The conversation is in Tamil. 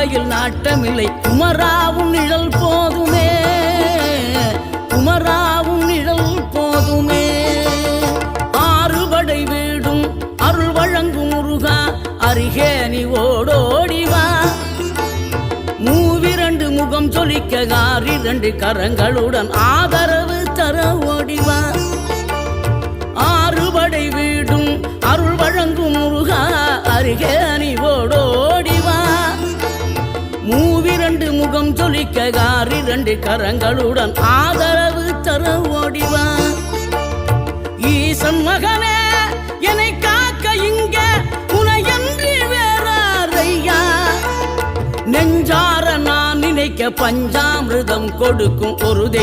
வாழ்க்கையில் நாட்டமில்லை குமராவும் நிழல் போதுமே, குமராவும் நிழல் போதுமே. ஆறுபடை வீடும் அருள் வழங்கும் முருகா அருகே நீ ஓடோடிவா. மூவிரண்டு முகம் சொலிக்க ஆறிரண்டு கரங்களுடன் ஆதரவு தர ஓடிவா. ஆறுபடை வீடும் அருள் வழங்கும் முருகா அருகே நீ ஓடோடிவா. மூவிரண்டு முகம் சொலிக்க ஆறிரண்டு கரங்களுடன் ஆதரவு தர ஓடிவா. ஈசன் மகனே என்னை காக்க இங்க உனையன்றி வேறாரையா. நெஞ்சார நான் நினைக்க பஞ்சாமிர்தம் கொடுக்கும் ஒரு தெய்வம்